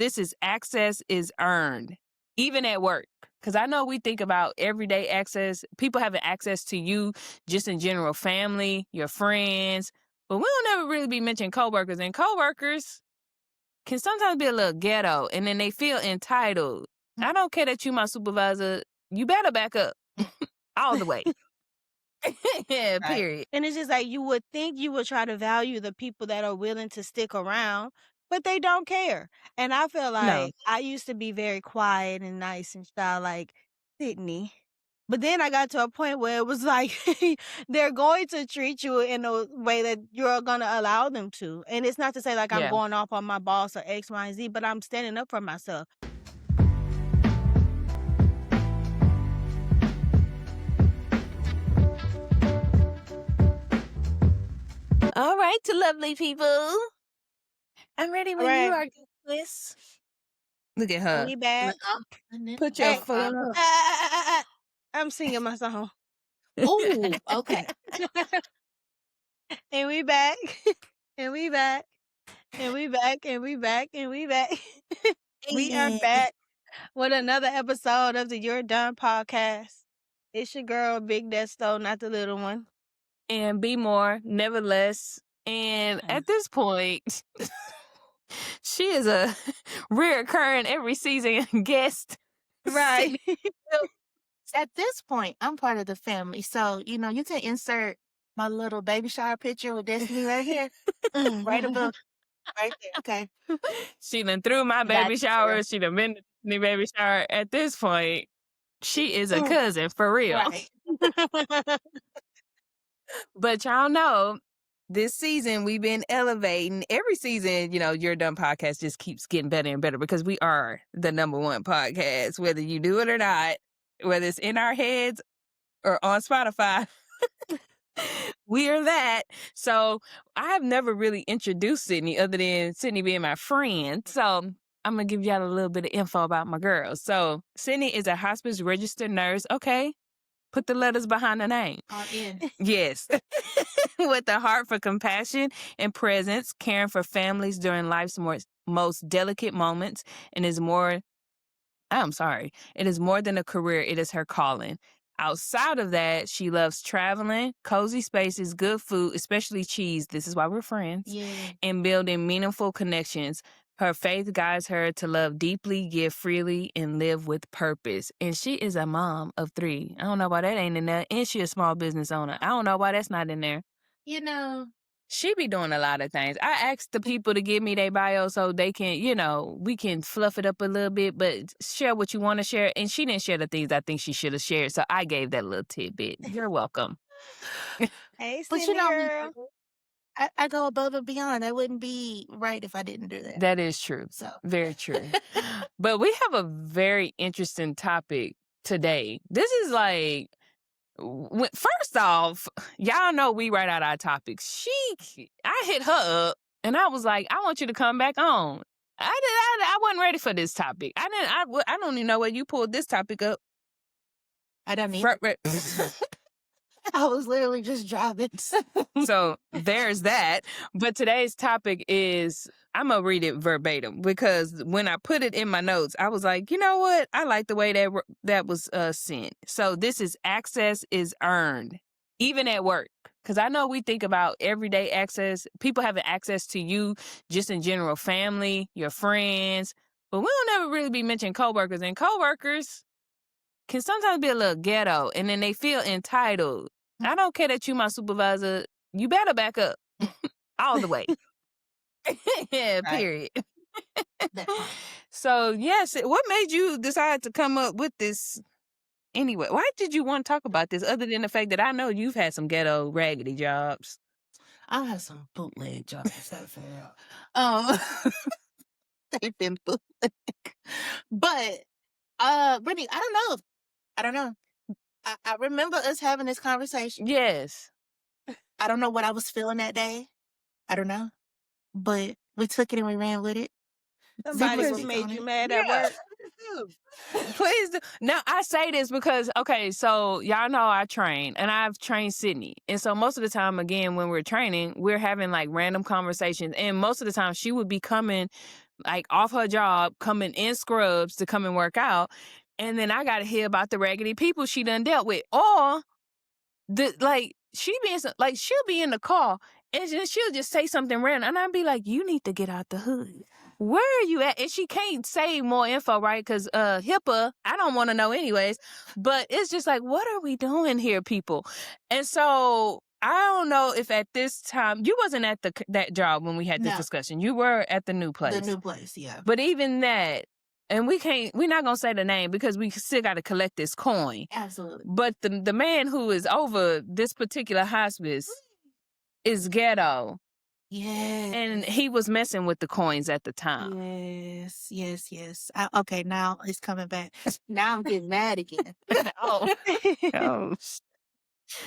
This is access is earned, even at work. Because I know we think about everyday access, people having access to you just in general, family, your friends, but we don't ever really be mentioning coworkers. And coworkers can sometimes be a little ghetto, and then they feel entitled. I don't care that you my supervisor. You better back up all the way. Yeah, Right. period. And it's just like you would think you would try to value the people that are willing to stick around, but they don't care. And I feel No. like I used to be very quiet and nice and shy, like Sydney. But then I got to a point where it was like they're going to treat you in a way that you're going to allow them to. And it's not to say like I'm Yeah. going off on my boss or X, Y, and Z, but I'm standing up for myself. All right, to lovely people. I'm ready when you Right. are, Gliss. Look at And her. we back. Put your Hey, foot up. I'm singing my song. Ooh, okay. And we back. And we back. And we back. And we back. And we back. We are Hey. back with another episode of the You're Done podcast. It's your girl, Big Desto, not the little one. And be more, never less. And at this point, she is a reoccurring every season guest. Right. At this point, I'm part of the family. So, you can insert my little baby shower picture with Destiny right here. Right above. Right there. Okay. She done threw my Got baby you, shower. girl. She done been to the baby shower. At this point, she is a cousin for real. Right. But y'all know, this season we've been elevating. Every season, Your Dumb Podcast just keeps getting better and better because we are the number one podcast, whether you do it or not, whether it's in our heads or on Spotify. We are that. So I have never really introduced Sydney other than Sydney being my friend. So I'm going to give y'all a little bit of info about my girl. So Sydney is a hospice registered nurse. Okay. Put the letters behind the name. All in. Yes. With a heart for compassion and presence, caring for families during life's most delicate moments, and it is more than a career, it is her calling. Outside of that, she loves traveling, cozy spaces, good food, especially cheese. This is why we're friends. Yeah. And building meaningful connections. Her faith guides her to love deeply, give freely, and live with purpose. And she is a mom of 3. I don't know why that ain't in there. And she a small business owner. I don't know why that's not in there. She be doing a lot of things. I asked the people to give me their bio so they can, we can fluff it up a little bit, but share what you want to share. And she didn't share the things I think she should have shared. So I gave that little tidbit. You're welcome. Hey, But Sydney girl. I go above and beyond. That wouldn't be right if I didn't do that. That is true. So. Very true. But we have a very interesting topic today. This is like, first off, y'all know we write out our topics. I hit her up and I was like, I want you to come back on. I wasn't ready for this topic. I don't even know where you pulled this topic up. I don't need. I was literally just driving. So there's that. But today's topic is, I'm going to read it verbatim because when I put it in my notes, I was like, you know what? I like the way that was sent. So this is access is earned, even at work. Because I know we think about everyday access, people having access to you just in general, family, your friends, but we don't ever really be mentioning coworkers. And coworkers can sometimes be a little ghetto, and then they feel entitled. I don't care that you my supervisor. You better back up all the way. Yeah, period. So, yes, what made you decide to come up with this anyway? Why did you want to talk about this other than the fact that I know you've had some ghetto raggedy jobs? I had some bootleg jobs. They've been bootleg. But, Brittany, I don't know. I remember us having this conversation. Yes. I don't know what I was feeling that day. I don't know. But we took it and we ran with it. Somebody made you mad at work. Please do. Now, I say this because, okay, so y'all know I train, and I've trained Sydney. And so most of the time, again, when we're training, we're having like random conversations. And most of the time, she would be coming like off her job, coming in scrubs to come and work out. And then I got to hear about the raggedy people she done dealt with. Or she'll be in the car and then she'll just say something random. And I'll be like, you need to get out the hood. Where are you at? And she can't say more info, right? Because HIPAA, I don't want to know anyways. But it's just like, what are we doing here, people? And so I don't know if at this time, you wasn't at that job when we had this discussion. You were at the new place. The new place, yeah. But even that, and we're not going to say the name because we still got to collect this coin. Absolutely. But the man who is over this particular hospice is ghetto. Yes. And he was messing with the coins at the time. Yes. Okay, now it's coming back. Now I'm getting mad again. Oh,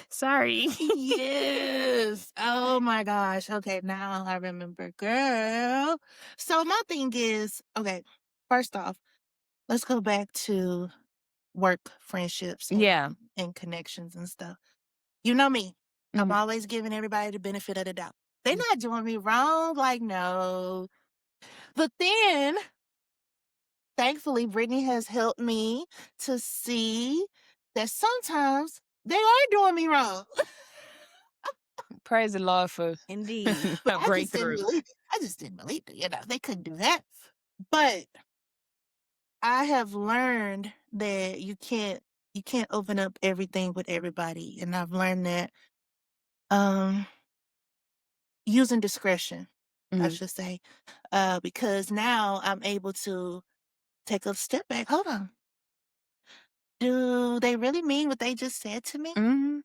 sorry. Yes. Oh my gosh. Okay, now I remember, girl. So my thing is, okay, first off, let's go back to work friendships and connections and stuff. You know me. I'm always giving everybody the benefit of the doubt. They're not doing me wrong. Like, no. But then, thankfully, Brittany has helped me to see that sometimes they are doing me wrong. Praise the Lord for Indeed. But a breakthrough. I just didn't believe it. You know, they couldn't do that. But I have learned that you can't open up everything with everybody. And I've learned that using discretion, I should say, because now I'm able to take a step back. Hold on. Do they really mean what they just said to me? Mm-hmm.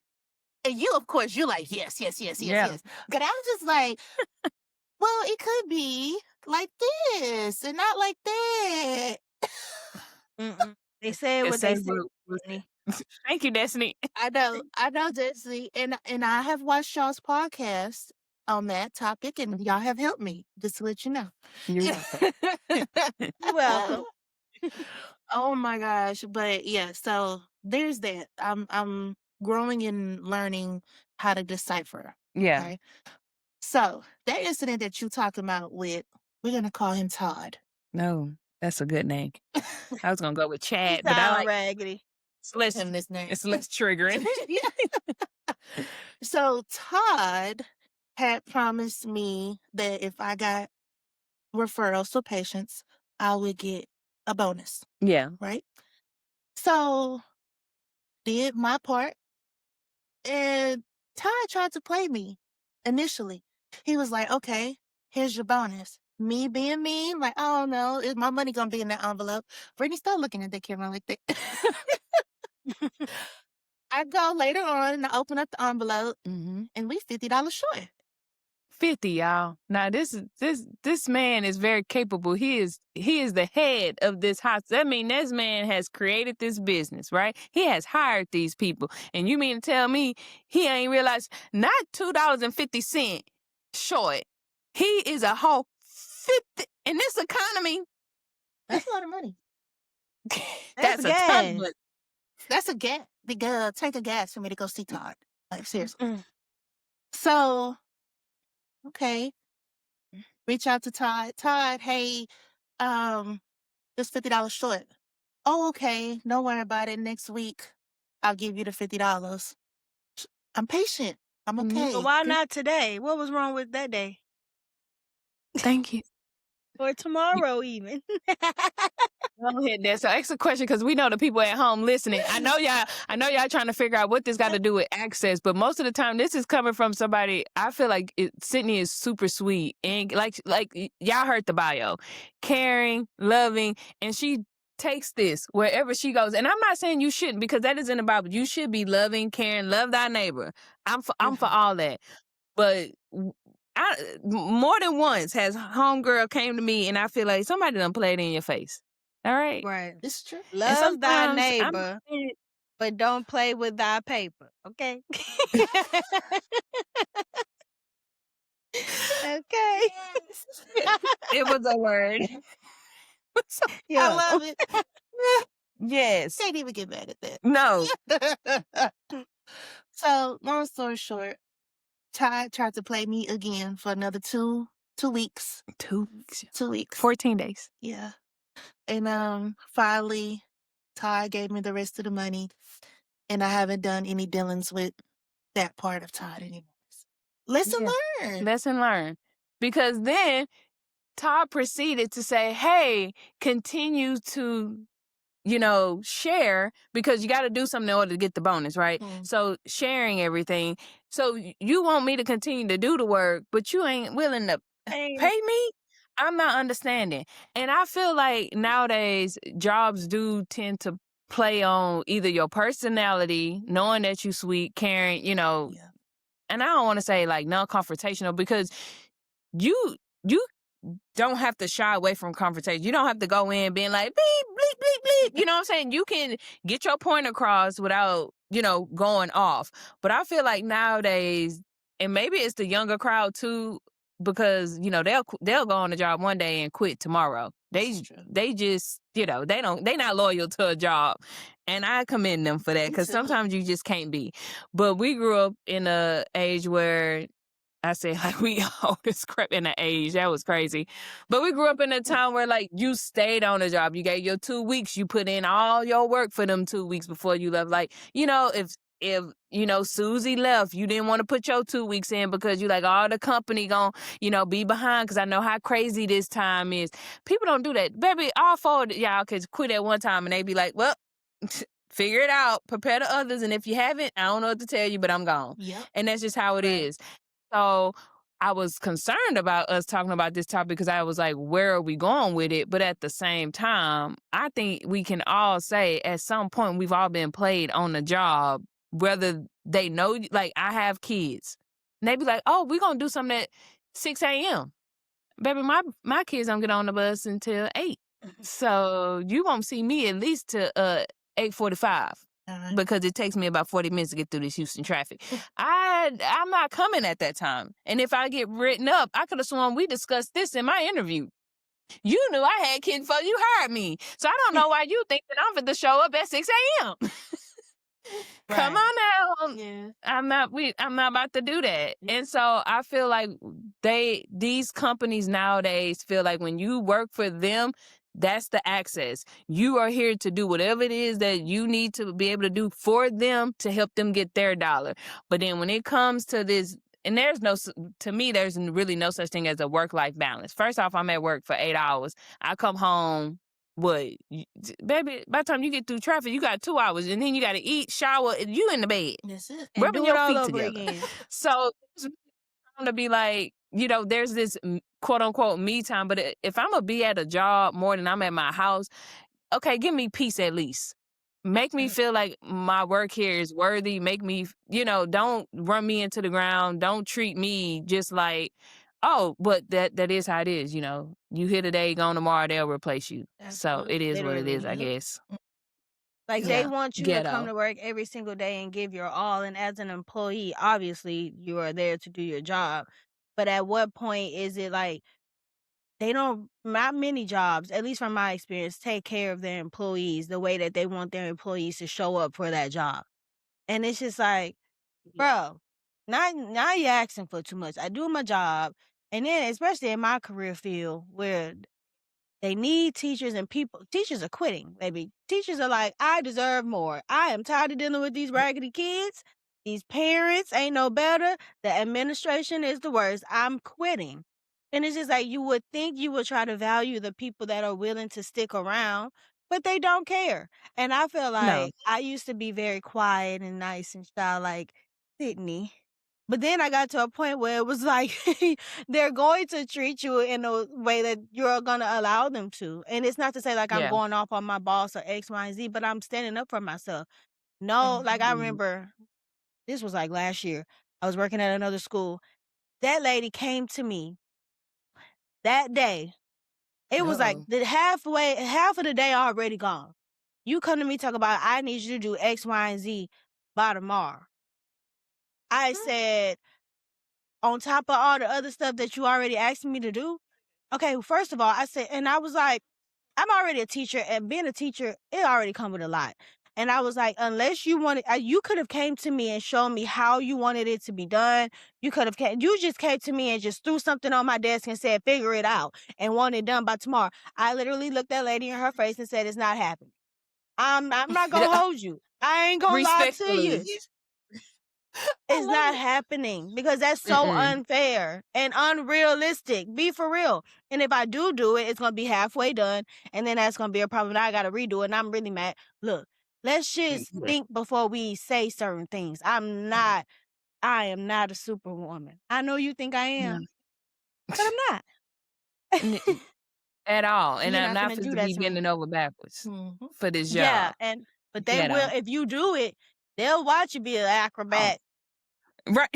And you, of course, you're like, yes. Yeah. But I'm just like, well, it could be like this and not like that. They said what they said. Thank you, Destiny. I know, Destiny. And I have watched y'all's podcast on that topic, and y'all have helped me, just to let you know. You're welcome. You're welcome. Oh my gosh. But yeah, so there's that. I'm growing and learning how to decipher. Yeah. Okay? So that incident that you talking about with, we're gonna call him Todd. No, that's a good name. I was gonna go with Chad, But but I like raggedy. Him this name. it's less triggering. So Todd had promised me that if I got referrals for patients, I would get a bonus. Yeah. Right? So did my part, and Todd tried to play me initially. He was like, okay, here's your bonus. Me being mean, like, oh no, is my money gonna be in that envelope? Brittany, stop looking at that camera like that. I go later on and I open up the envelope, and we $50 short. 50, y'all. Now this man is very capable. He is the head of this hospital. I mean, this man has created this business, right? He has hired these people. And you mean to tell me he ain't realized not $2.50 short. He is a whole 50 in this economy. That's a lot of money. That's a ton of money. That's a gas. Big tank of gas for me to go see Todd. Like, seriously. So, okay. Reach out to Todd. Todd, hey, just $50 short. Oh, okay. Don't worry about it. Next week, I'll give you the $50. I'm patient. I'm okay. But why not today? What was wrong with that day? Thank you. Or tomorrow even. Go ahead, Des. So ask a question because we know the people at home listening. I know y'all trying to figure out what this got to do with access, but most of the time this is coming from somebody. I feel like Sydney is super sweet and like y'all heard the bio, caring, loving, and she takes this wherever she goes. And I'm not saying you shouldn't because that isn't about. But you should be loving, caring, love thy neighbor. I'm for all that, but. More than once has homegirl came to me and I feel like somebody done played in your face. All right? Right. It's true. Love thy neighbor, but don't play with thy paper. Okay? Okay. It was a word. I love it. Yes. Can't even get mad at that. No. So, long story short, Todd tried to play me again for another $2 2 weeks. 2 weeks. 2 weeks. 14 days. Yeah. And finally, Todd gave me the rest of the money, and I haven't done any dealings with that part of Todd anymore. Lesson Yeah. learned. Lesson learned. Because then Todd proceeded to say, hey, continue to, share, because you got to do something in order to get the bonus, right? So sharing everything. So you want me to continue to do the work, but you ain't willing to pay me? I'm not understanding. And I feel like nowadays jobs do tend to play on either your personality, knowing that you sweet, caring, Yeah. and I don't want to say like non-confrontational, because you don't have to shy away from confrontation. You don't have to go in being like beep bleep bleep bleep. You know what I'm saying? You can get your point across without going off. But I feel like nowadays, and maybe it's the younger crowd too, because they'll go on the job one day and quit tomorrow. They just they not loyal to a job, and I commend them for that, because sometimes you just can't be. But we grew up in a age where, I say like we all this crap in the age. That was crazy. But we grew up in a time where like you stayed on the job. You gave your 2 weeks. You put in all your work for them 2 weeks before you left. Like, if Susie left, you didn't want to put your 2 weeks in because you like, the company gonna, be behind, because I know how crazy this time is. People don't do that. Baby, all 4 of y'all could quit at one time and they be like, well, figure it out, prepare the others. And if you haven't, I don't know what to tell you, but I'm gone. Yep. And that's just how it is. So I was concerned about us talking about this topic, because I was like, where are we going with it? But at the same time, I think we can all say at some point we've all been played on the job, whether they know, like I have kids. And they be like, oh, we're going to do something at 6 a.m. Baby, my kids don't get on the bus until 8. So you won't see me at least to 8:45. Because it takes me about 40 minutes to get through this Houston traffic. I'm not coming at that time. And if I get written up, I could have sworn we discussed this in my interview. You knew I had kids before you hired me. So I don't know why you think that I'm going to show up at 6 a.m. Come on now. Yeah. I'm not about to do that. And so I feel like these companies nowadays feel like when you work for them, that's the access. You are here to do whatever it is that you need to be able to do for them to help them get their dollar. But then when it comes to this, and to me, there's really no such thing as a work-life balance. First off, I'm at work for 8 hours. I come home, baby, by the time you get through traffic, you got 2 hours, and then you got to eat, shower, and you in the bed. That's it. Rubbing do it your all feet over together. again. So it's going to be like, there's this quote unquote me time. But if I'm going to be at a job more than I'm at my house, okay, give me peace at least. Make me feel like my work here is worthy. Make me, don't run me into the ground. Don't treat me just like, oh, but that is how it is. You here today, gone tomorrow, they'll replace you. So it is what it is, I guess. Like Yeah, they want you to come ghetto. to work every single day and give your all. And as an employee, obviously you are there to do your job. But at what point is it like not many jobs, at least from my experience, take care of their employees the way that they want their employees to show up for that job. And it's just like, bro, now you're asking for too much. I do my job. And then especially in my career field where they need teachers and teachers are quitting, baby. Teachers are like, I deserve more. I am tired of dealing with these raggedy kids. These parents ain't no better. The administration is the worst. I'm quitting. And it's just like, you would think you would try to value the people that are willing to stick around, but they don't care. And I feel No. like I used to be very quiet and nice and shy like Sydney. But then I got to a point where it was like, they're going to treat you in a way that you're going to allow them to. And it's not to say like I'm Yeah. going off on my boss or X, Y, and Z, but I'm standing up for myself. No, like I remember this was like last year. I was working at another school. That lady came to me that day. It was like Uh-oh. half of the day already gone. You come to me talk about I need you to do X, Y, and Z by tomorrow. I said, on top of all the other stuff that you already asked me to do. Okay, first of all, I said, and I was like, I'm already a teacher, and being a teacher, it already comes with a lot. And I was like, unless you wanted, you could have came to me and shown me how you wanted it to be done. You just came to me and just threw something on my desk and said, figure it out and want it done by tomorrow. I literally looked that lady in her face and said, it's not happening. I'm not gonna hold you. I ain't gonna lie to you. Respectfully. It's not happening because that's so unfair and unrealistic. Be for real. And if I do it, it's going to be halfway done. And then that's going to be a problem. Now I got to redo it. And I'm really mad. Look, let's just think before we say certain things. I am not a superwoman. I know you think I am, but I'm not. At all. And You're I'm not not gonna fit do to that be to me. bending over backwards for this Yeah, job. but they You will, know. if you do it, they'll watch you be an acrobat. Right.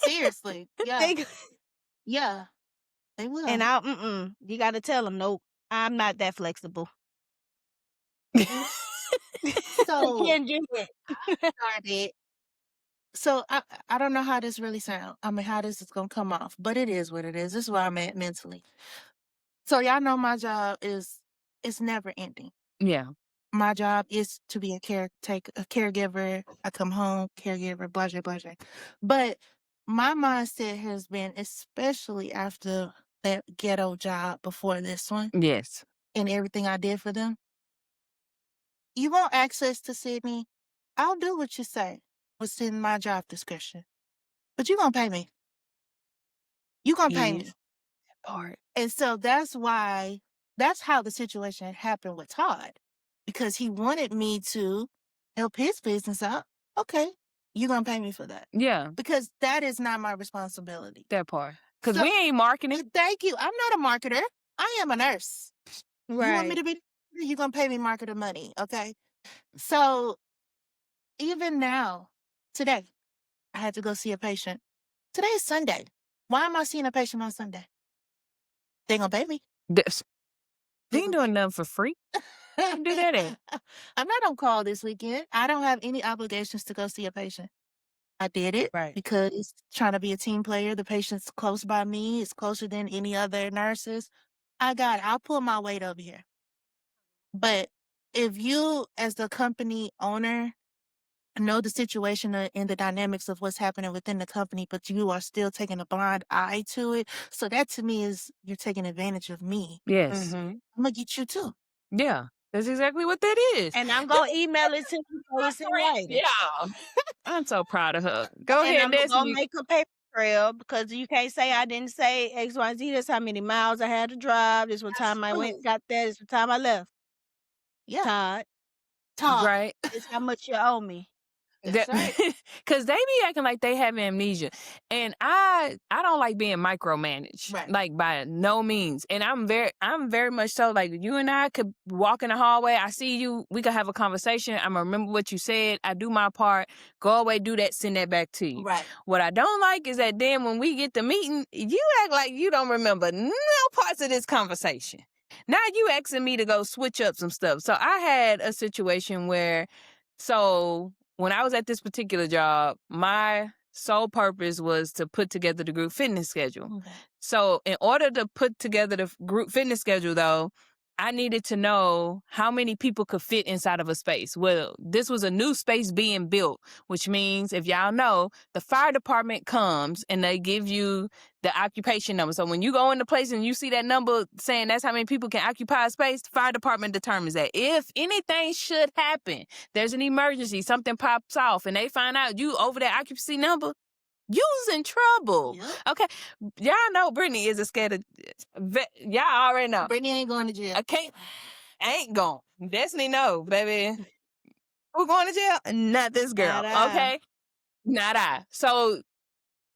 Seriously. Yeah. They- Yeah. They will. And you got to tell them, nope, I'm not that flexible. So Can't do it. I started. So I don't know how this really sounds. I mean, how this is gonna come off, but it is what it is. This is where I'm at mentally. So y'all know my job it's never ending. Yeah. My job is to be a caregiver. I come home, caregiver, blah, blah, blah. But my mindset has been, especially after that ghetto job before this one Yes. and everything I did for them. You want access to Sydney? I'll do what you say. What's in my job description. But you're going to pay me. You're going to pay me. That part. And so that's how the situation happened with Todd. Because he wanted me to help his business out. Okay, you're going to pay me for that. Yeah. Because that is not my responsibility. That part. Because So- we ain't marketing. Thank you. I'm not a marketer. I am a nurse. Right. You want me to be, you're going to pay me marketer money, okay? So even now, today, I had to go see a patient. Today is Sunday. Why am I seeing a patient on Sunday? They going to pay me. This. We ain't doing nothing for free. Do that at? I'm not on call this weekend. I don't have any obligations to go see a patient. I did it because trying to be a team player. The patient's close by me. It's closer than any other nurses. I'll pull my weight over here. But if you, as the company owner, know the situation and the dynamics of what's happening within the company, but you are still taking a blind eye to it. So that to me is you're taking advantage of me. Yes. I'm going to get you too. Yeah. That's exactly what that is. And I'm going to email it to you so it's in writing. Yeah. I'm so proud of her. Go And ahead, I'm going to Destiny. make a paper trail because you can't say I didn't say X, Y, Z. That's how many miles I had to drive. This what time I went, got there. This what time I left. Yeah. Todd, Right. it's how much you owe me. That's right. Because they be acting like they have amnesia. And I don't like being micromanaged. Right. Like by no means. And I'm very much so like you and I could walk in the hallway. I see you. We could have a conversation. I'm gonna remember what you said. I do my part. Go away, do that, send that back to you. Right. What I don't like is that then when we get the meeting, you act like you don't remember no parts of this conversation. Now you asking me to go switch up some stuff. So I had a situation where when I was at this particular job, my sole purpose was to put together the group fitness schedule. Okay. So in order to put together the group fitness schedule, though, I needed to know how many people could fit inside of a space. Well, this was a new space being built, which means, if y'all know, the fire department comes and they give you the occupation number. So when you go into place and you see that number saying that's how many people can occupy a space, the fire department determines that. If anything should happen, there's an emergency, something pops off, and they find out you over that occupancy number, you's in trouble. Yep. Okay. Y'all know Brittany is a scared of... Y'all already know. Brittany ain't going to jail. I ain't going. Destiny no, baby. Who going to jail? Not this girl. Not I. Okay? Not I. So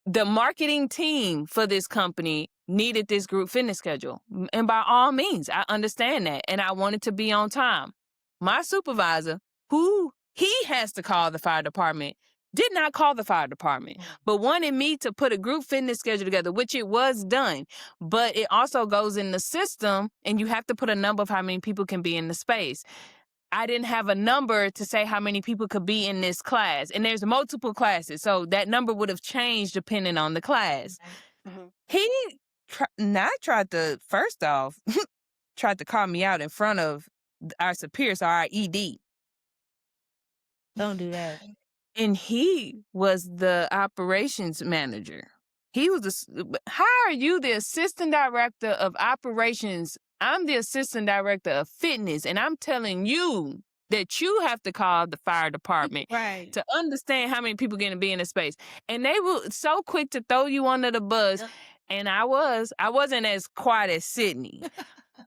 the marketing team for this company needed this group fitness schedule. And by all means, I understand that. And I wanted to be on time. My supervisor, who he has to call the fire department, did not call the fire department, but wanted me to put a group fitness schedule together, which it was done. But it also goes in the system, and you have to put a number of how many people can be in the space. I didn't have a number to say how many people could be in this class. And there's multiple classes, so that number would have changed depending on the class. He tried to, first off, tried to call me out in front of our superiors, or our ED. Don't do that. And he was the operations manager. He was how are you the assistant director of operations? I'm the assistant director of fitness, and I'm telling you that you have to call the fire department Right. to understand how many people going to be in the space. And they were so quick to throw you under the bus. Yep. And I wasn't as quiet as Sydney,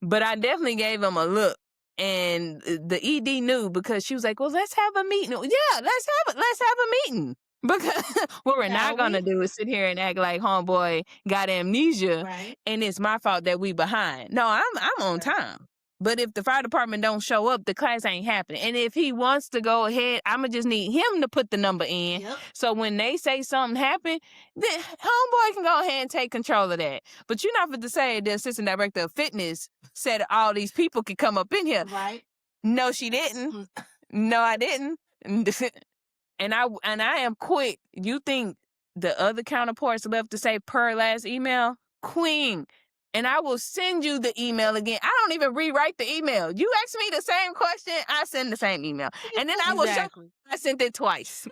but I definitely gave him a look. And the ED knew because she was like, well, let's have a meeting. Yeah, let's have a meeting. Because what we're not going to do is sit here and act like homeboy got amnesia. Right. And it's my fault that we behind. No, I'm on time. But if the fire department don't show up, the class ain't happening. And if he wants to go ahead, I'ma just need him to put the number in. Yep. So when they say something happened, then homeboy can go ahead and take control of that. But you're not to say the assistant director of fitness said all these people could come up in here. Right. No, she didn't. No, I didn't. And I am quick. You think the other counterparts left to say per last email? Queen. And I will send you the email again. I don't even rewrite the email. You ask me the same question, I send the same email. And then I will show I sent it twice.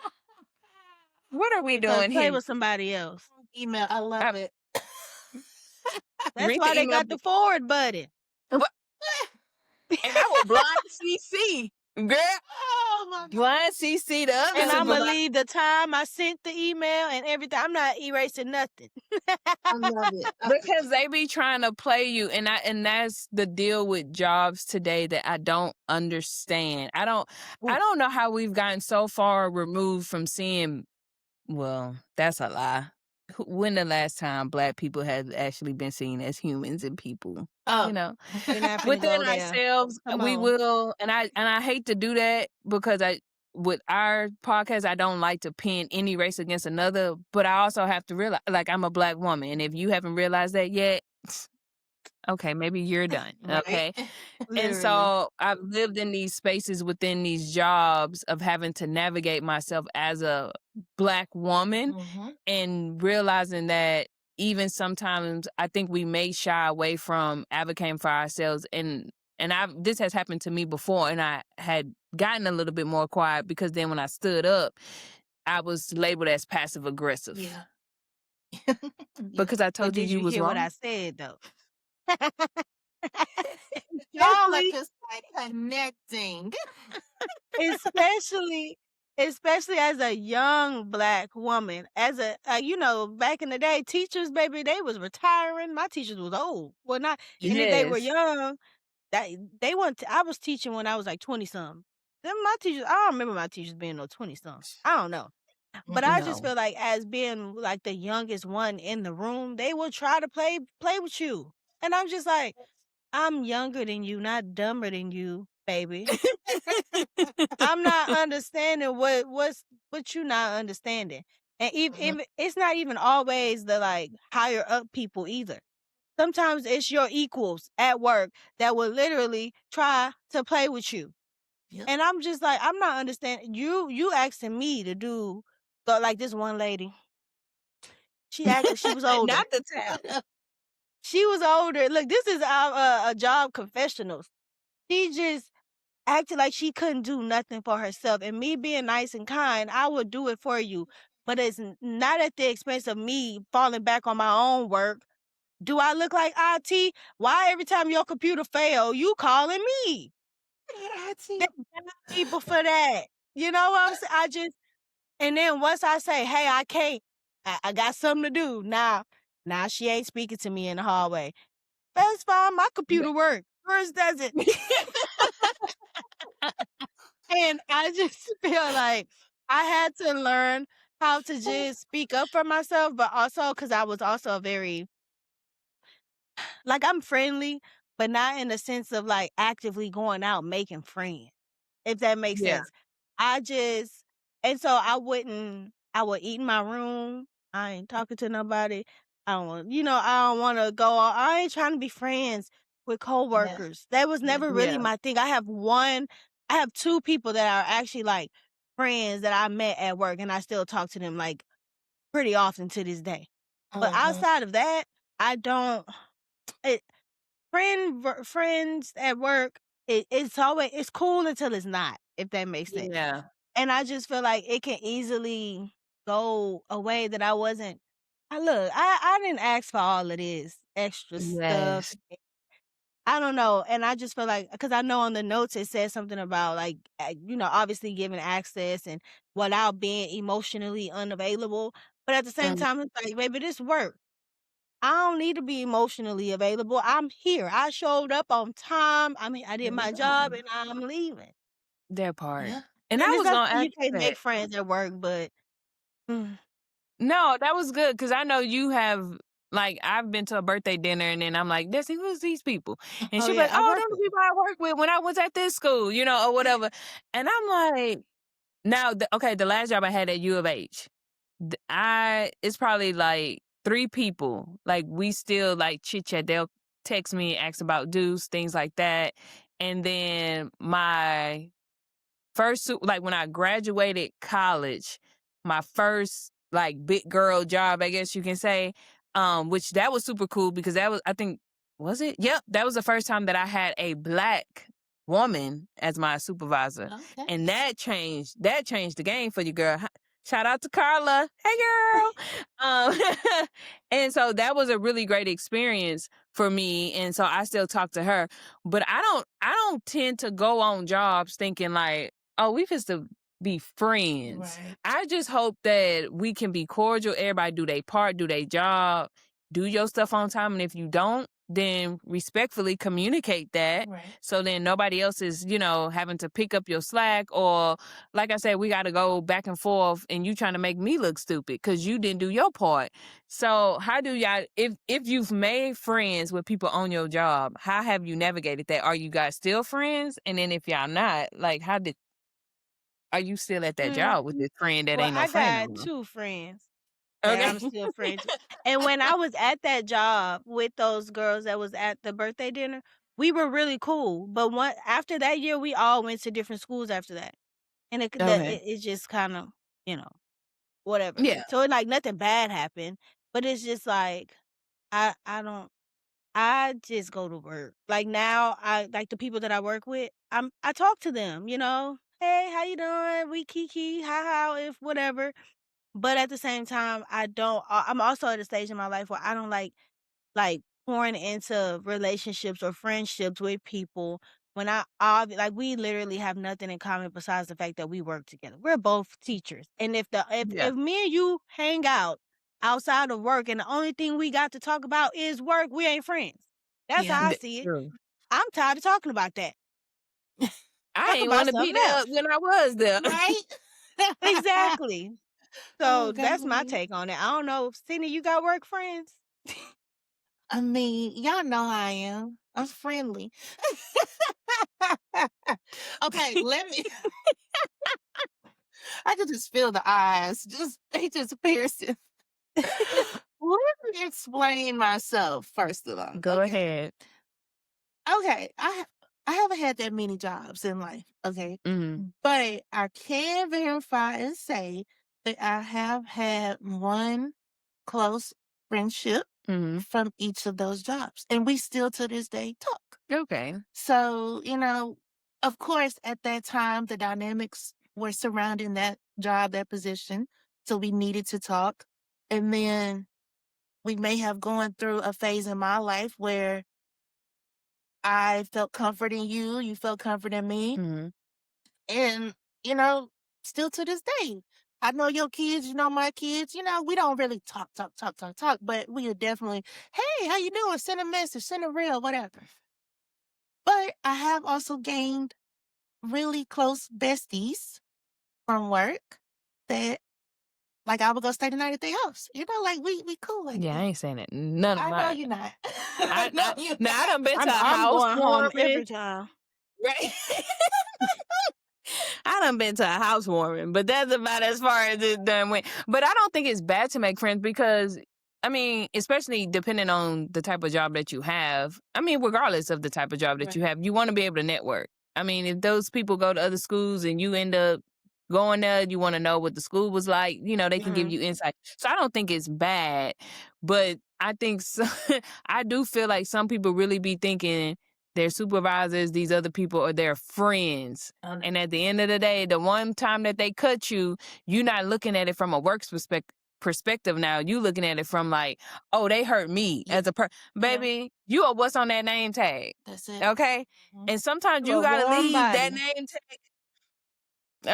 What are we doing Play here? with somebody else. Email. I love it. That's Read why the they email got the forward button. And I will blind CC. Girl, Oh my God. blind CC the other And I'm going to supervisor. leave the time I sent the email and everything. I'm not erasing nothing. I love it. Because they be trying to play you, and that's the deal with jobs today that I don't understand. I don't know how we've gotten so far removed from seeing. Well, that's a lie. When the last time Black people have actually been seen as humans and people? Oh. You know, We're not finna within go there. ourselves, Come we on. will. And I hate to do that because with our podcast, I don't like to pin any race against another, but I also have to realize, like, I'm a Black woman. And if you haven't realized that yet, okay, maybe you're done. Okay. Right. And so I've lived in these spaces within these jobs of having to navigate myself as a Black woman and realizing that even sometimes I think we may shy away from advocating for ourselves. And this has happened to me before, and I had gotten a little bit more quiet because then when I stood up, I was labeled as passive aggressive. Yeah. Because I told But you did you was hear wrong. what I said, though? Y'all are Especially- just like connecting. especially as a young Black woman, as a back in the day, teachers, baby, they was retiring. My teachers was old. Well, not, and if they were Yes. young, that they weren't. I was teaching when I was like 20-something. Then my teachers, I don't remember my teachers being no 20-something. I don't know. But I just No. feel like as being like the youngest one in the room, they will try to play with you. And I'm just like, I'm younger than you, not dumber than you, baby. I'm not understanding what you not understanding. And even it's not even always the like higher up people either. Sometimes it's your equals at work that will literally try to play with you. Yep. And I'm just like, I'm not understanding. You asking me to do like this one lady. She was older. Not the talent. She was older. Look, this is our job confessionals. She just acted like she couldn't do nothing for herself. And me being nice and kind, I would do it for you. But it's not at the expense of me falling back on my own work. Do I look like IT? Why every time your computer fail, you calling me? They got people for that. You know what I'm saying? And then once I say, hey, I can't, I got something to do. Now she ain't speaking to me in the hallway. That's fine. My computer works. Hers doesn't. And I just feel like I had to learn how to just speak up for myself, but also because I was also very, like, I'm friendly, but not in the sense of like actively going out making friends, if that makes Yeah. sense. And so I would eat in my room. I ain't talking to nobody. I don't want to go. I ain't trying to be friends with coworkers. That was never really Yeah. my thing. I have two people that are actually like friends that I met at work, and I still talk to them like pretty often to this day. But outside of that, I don't. Friends at work, it's cool until it's not, if that makes sense. Yeah. And I just feel like it can easily go a way that I wasn't. I didn't ask for all of this extra stuff. Yes. I don't know, and I just feel like because I know on the notes it says something about like obviously giving access and without being emotionally unavailable. But at the same Um, time, it's like, baby, this work. I don't need to be emotionally available. I'm here. I showed up on time. I did my job, Yeah. and I'm leaving. that part. Yeah. And And I it's was not gonna that ask you can't that. make friends at work, but mm, No, that was good because I know you have. Like, I've been to a birthday dinner and then I'm like, Desi, who's these people? And oh she'll be yeah, like, I oh, work them the with. people I work with when I was at this school, or whatever. And I'm like, now, okay, the last job I had at U of H, it's probably like 3 people. Like, we still like chit chat. They'll text me, ask about dues, things like that. And then my like when I graduated college, my first like big girl job, I guess you can say, which that was super cool because that was, I think, was it? Yep, that was the first time that I had a black woman as my supervisor, Okay. and that changed the game for you, girl. Shout out to Carla. Hey, girl. Um, and so that was a really great experience for me, and so I still talk to her. But I don't tend to go on jobs thinking like, oh, we just to be friends. Right. I just hope that we can be cordial. Everybody do their part, do their job, do your stuff on time. And if you don't, then respectfully communicate that. Right. So then nobody else is, having to pick up your slack, or like I said, we got to go back and forth and you trying to make me look stupid because you didn't do your part. So how do y'all, if you've made friends with people on your job, how have you navigated that? Are you guys still friends? And then if y'all not, like, are you still at that Mm, job with this friend that well, ain't no I friend no got more? 2 friends that Okay. I'm still friends with. And when I was at that job with those girls that was at the birthday dinner, we were really cool. But after that year, we all went to different schools after that. And Okay. it's just kind of, you know, whatever. Yeah. So it like nothing bad happened, but it's just like I don't I just go to work. Like now I like the people that I work with, I talk to them, Hey, how you doing? We kiki, how if whatever. But at the same time, I'm also at a stage in my life where I don't like pouring into relationships or friendships with people when like we literally have nothing in common besides the fact that we work together. We're both teachers. And Yeah. if me and you hang out outside of work and the only thing we got to talk about is work, we ain't friends. That's Yeah. how I see it. True. I'm tired of talking about that. I Talk ain't want about to be something there else. when I was there. Right? Exactly. Oh, So that's my golly. take on it. I don't know. Sydney, you got work friends? I mean, y'all know how I am. I'm friendly. Okay, let me. I could just feel the eyes. They just piercing. Let me explain myself first of all. Go Okay. ahead. Okay. I haven't had that many jobs in life. Okay. Mm-hmm. But I can verify and say that I have had one close friendship Mm-hmm. from each of those jobs. And we still to this day talk. Okay. So, of course, at that time, the dynamics were surrounding that job, that position. So we needed to talk. And then we may have gone through a phase in my life where I felt comfort in you, you felt comfort in me. Mm-hmm. And, you know, still to this day, I know your kids, you know my kids. We don't really talk, but we are definitely, hey, how you doing? Send a message, send a reel, whatever. But I have also gained really close besties from work that, like, I would go stay the night at their house. Like we cool like Yeah, I that. ain't saying it. None of I know mine. you're not. I, I know I you're now I not. done been to a I'm going home housewarming. every time. Right. I done been to a housewarming, but that's about as far as it done went. But I don't think it's bad to make friends because, I mean, especially depending on the type of job that you have. I mean, regardless of the type of job that you Right. have, you want to be able to network. I mean, if those people go to other schools and you end up going there, you want to know what the school was like. They can give Mhm. you insight. So I don't think it's bad, but I think I do feel like some people really be thinking their supervisors, these other people are their friends. And at the end of the day, the one time that they cut you, you're not looking at it from a works perspective now. You looking at it from like, oh, they hurt me as a baby, you are what's on that name tag. That's it. Okay? And sometimes you A gotta warm leave body. that name tag.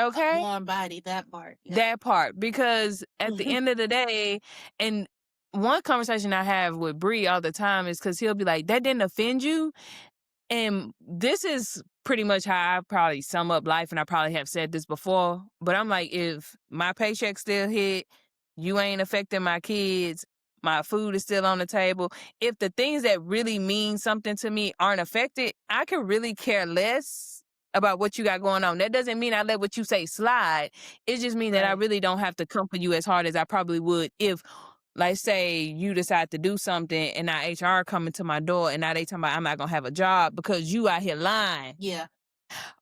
Okay? Warm body, that part. Yeah. That part. Because at the end of the day, and one conversation I have with Bree all the time is because he'll be like, that didn't offend you? And this is pretty much how I probably sum up life, and I probably have said this before, but I'm like, if my paycheck still hit, you ain't affecting my kids, my food is still on the table, if the things that really mean something to me aren't affected, I can really care less about what you got going on. That doesn't mean I let what you say slide. It just means that I really don't have to come for you as hard as I probably would if, like, say you decide to do something and now HR coming to my door and now they talking about I'm not going to have a job because you out here lying. Yeah.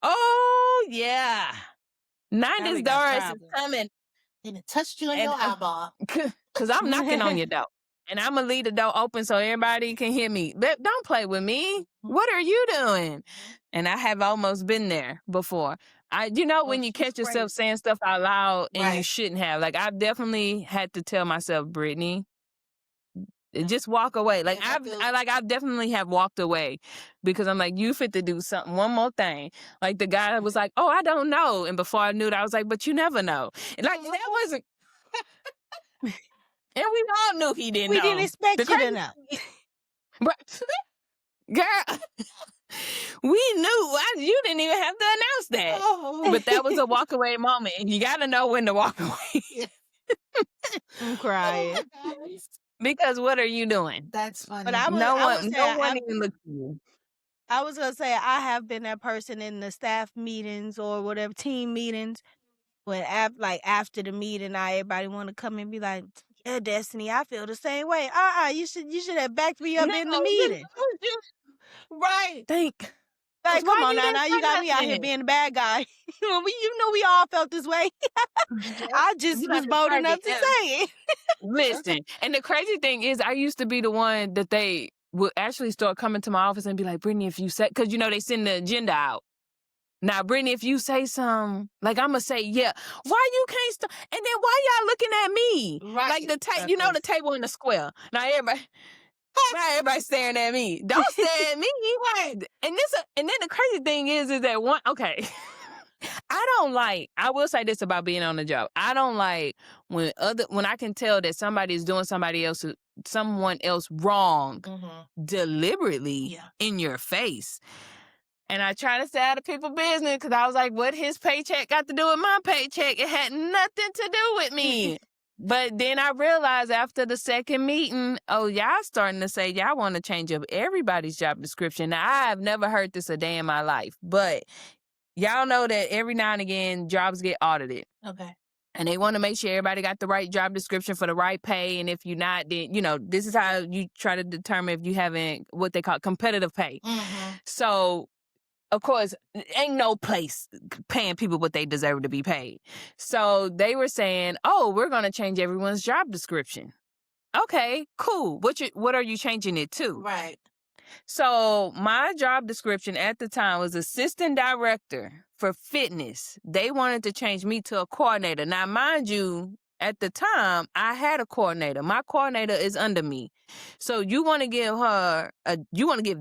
Oh, yeah. 90s we got Doris is problems. coming And it touched you in your eyeball. because I'm knocking on your door. And I'm going to leave the door open so everybody can hear me. But don't play with me. What are you doing? And I have almost been there before. When you catch yourself saying stuff out loud and you shouldn't have. Like, I've definitely had to tell myself, Brittany, just walk away. Like, I've definitely have walked away because I'm like, you fit to do something, one more thing. Like, the guy was like, oh, I don't know. And before I knew it, I was like, but you never know. And like, that wasn't. And we all knew he didn't know. We didn't expect you to know. But, girl, we knew. You didn't even have to announce that. Oh. But that was a walk away moment. And you got to know when to walk away. I'm crying. Oh my gosh. Because what are you doing? That's funny. But I would No say one even looked at you. I was going to say I have been that person in the staff meetings or whatever, team meetings, when after the meeting, everybody want to come and be like, yeah, Destiny, I feel the same way. You should have backed me up in the meeting. Right. Like, come on now you got me out here being the bad guy. We all felt this way. I just was bold enough to say it. Listen, and the crazy thing is I used to be the one that they would actually start coming to my office and be like, Brittany, if you say, because, they send the agenda out. Now, Brittany, if you say something, like, I'm going to say, yeah, why you can't stop? And then why y'all looking at me? Right. Like, the table in the square. Now, everybody's staring at me. Don't stare at me. And then the crazy thing is that I will say this about being on the job. I don't like when I can tell that somebody is doing someone else wrong deliberately in your face. And I try to stay out of people's business because I was like, what his paycheck got to do with my paycheck? It had nothing to do with me. But then I realized after the second meeting, oh, y'all starting to say y'all want to change up everybody's job description. Now, I've never heard this a day in my life, but y'all know that every now and again, jobs get audited. Okay. And they want to make sure everybody got the right job description for the right pay. And if you're not, then, this is how you try to determine if you haven't what they call competitive pay. Mm-hmm. So, of course, ain't no place paying people what they deserve to be paid. So they were saying, oh, we're going to change everyone's job description. Okay, cool. What are you changing it to? Right. So my job description at the time was assistant director for fitness. They wanted to change me to a coordinator. Now, mind you, at the time, I had a coordinator. My coordinator is under me. So you want to give